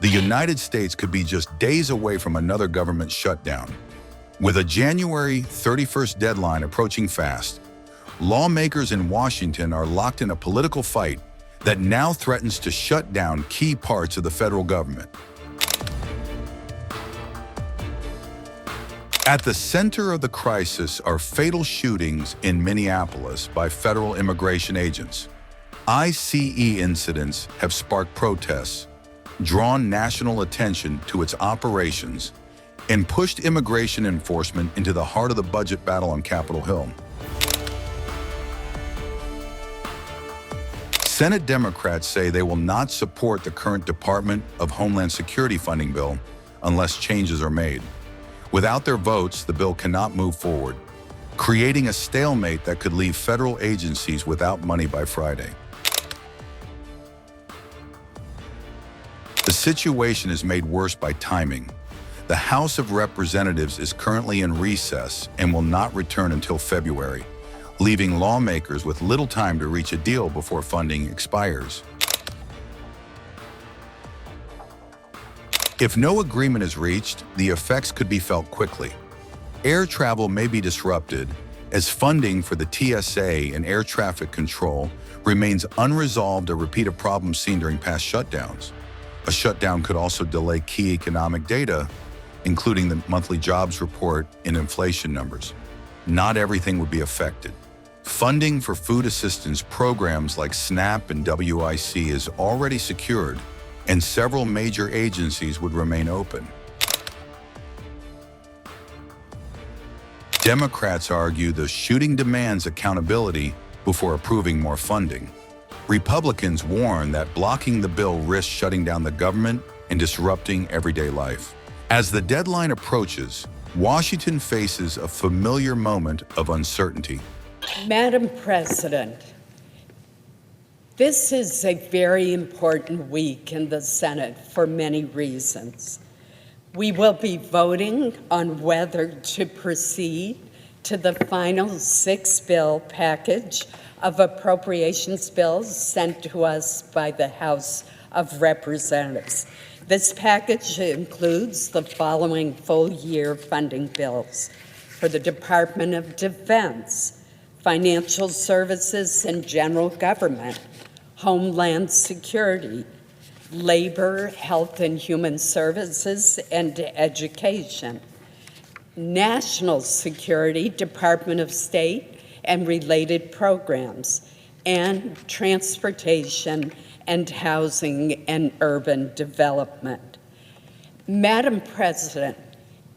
The United States could be just days away from another government shutdown. With a January 31st deadline approaching fast, lawmakers in Washington are locked in a political fight that now threatens to shut down key parts of the federal government. At the center of the crisis are fatal shootings in Minneapolis by federal immigration agents. ICE incidents have sparked protests, drawn national attention to its operations, and pushed immigration enforcement into the heart of the budget battle on Capitol Hill. Senate Democrats say they will not support the current Department of Homeland Security funding bill unless changes are made. Without their votes, the bill cannot move forward, creating a stalemate that could leave federal agencies without money by Friday. The situation is made worse by timing. The House of Representatives is currently in recess and will not return until February, leaving lawmakers with little time to reach a deal before funding expires. If no agreement is reached, the effects could be felt quickly. Air travel may be disrupted as funding for the TSA and air traffic control remains unresolved, a repeat of problems seen during past shutdowns. A shutdown could also delay key economic data, including the monthly jobs report and inflation numbers. Not everything would be affected. Funding for food assistance programs like SNAP and WIC is already secured, and several major agencies would remain open. Democrats argue the shooting demands accountability before approving more funding. Republicans warn that blocking the bill risks shutting down the government and disrupting everyday life. As the deadline approaches, Washington faces a familiar moment of uncertainty. Madam President, this is a very important week in the Senate for many reasons. We will be voting on whether to proceed to the final 6-bill package of appropriations bills sent to us by the House of Representatives. This package includes the following full-year funding bills for the Department of Defense, Financial Services and General Government, Homeland Security, Labor, Health and Human Services, and Education, National Security, Department of State and related programs, and Transportation and Housing and Urban Development. Madam President,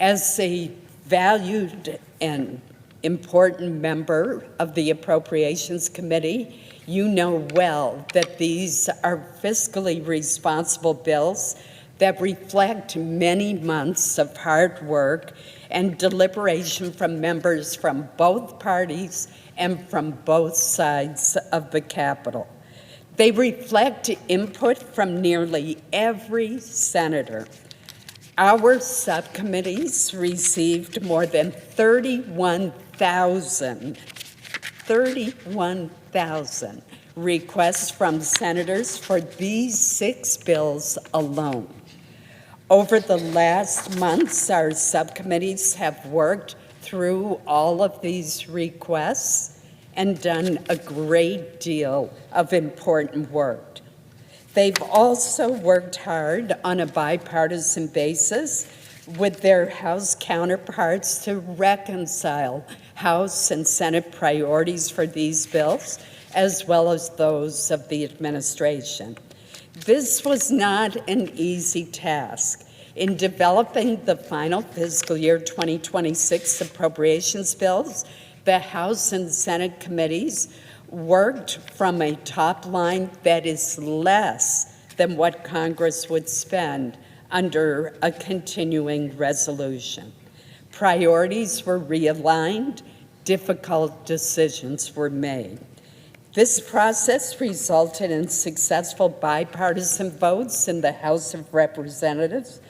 as a valued and important member of the Appropriations Committee, you know well that these are fiscally responsible bills that reflect many months of hard work and deliberation from members from both parties and from both sides of the Capitol. They reflect input from nearly every senator. Our subcommittees received more than 31,000 requests from senators for these 6 bills alone. Over the last months, our subcommittees have worked through all of these requests and done a great deal of important work. They've also worked hard on a bipartisan basis with their House counterparts to reconcile House and Senate priorities for these bills, as well as those of the administration. This was not an easy task. In developing the final fiscal year 2026 appropriations bills, the House and Senate committees worked from a top line that is less than what Congress would spend under a continuing resolution. Priorities were realigned, difficult decisions were made. This process resulted in successful bipartisan votes in the House of Representatives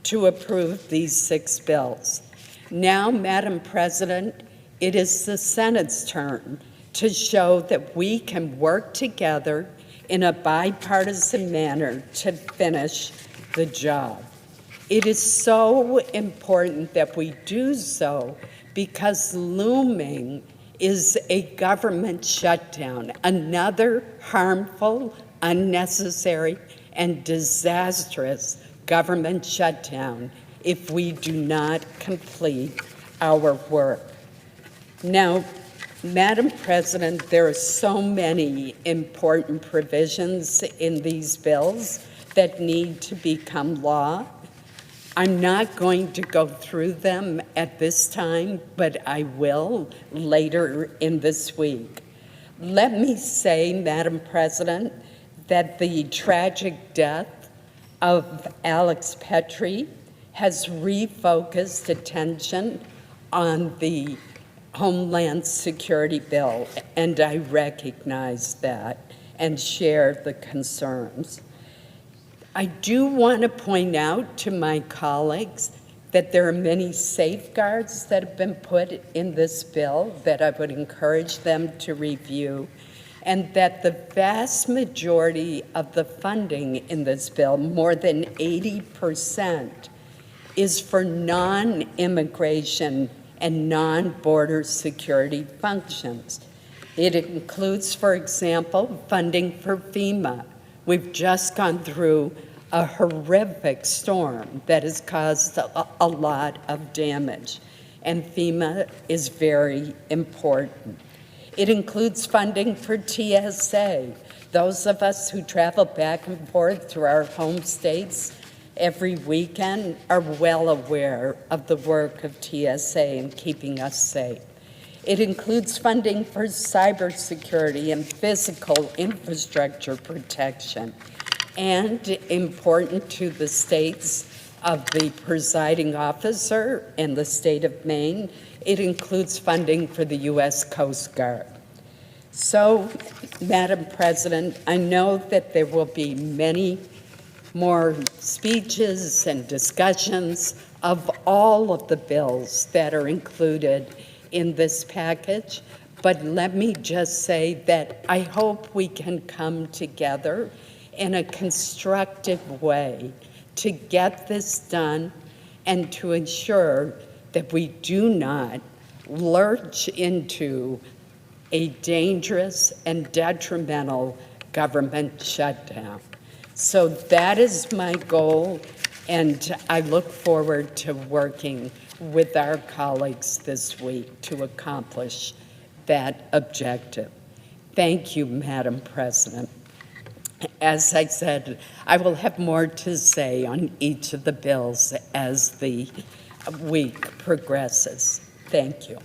to approve these 6 bills. Now, Madam President, it is the Senate's turn to show that we can work together in a bipartisan manner to finish the job. It is so important that we do so because looming is a government shutdown, another harmful, unnecessary, and disastrous government shutdown if we do not complete our work. Now, Madam President, there are so many important provisions in these bills that need to become law. I'm not going to go through them at this time, but I will later in this week. Let me say, Madam President, that the tragic death of Alex Petrie has refocused attention on the Homeland Security bill, and I recognize that and share the concerns. I do want to point out to my colleagues that there are many safeguards that have been put in this bill that I would encourage them to review, and that the vast majority of the funding in this bill, more than 80%, is for non-immigration and non-border security functions. It includes, for example, funding for FEMA. We've just gone through a horrific storm that has caused a lot of damage, and FEMA is very important. It includes funding for TSA. Those of us who travel back and forth through our home states every weekend are well aware of the work of TSA in keeping us safe. It includes funding for cybersecurity and physical infrastructure protection. And important to the states of the presiding officer in the state of Maine, it includes funding for the U.S. Coast Guard. So, Madam President, I know that there will be many more speeches and discussions of all of the bills that are included in this package, but let me just say that I hope we can come together in a constructive way to get this done and to ensure that we do not lurch into a dangerous and detrimental government shutdown. So that is my goal, and I look forward to working with our colleagues this week to accomplish that objective. Thank you, Madam President. As I said, I will have more to say on each of the bills as the week progresses. Thank you.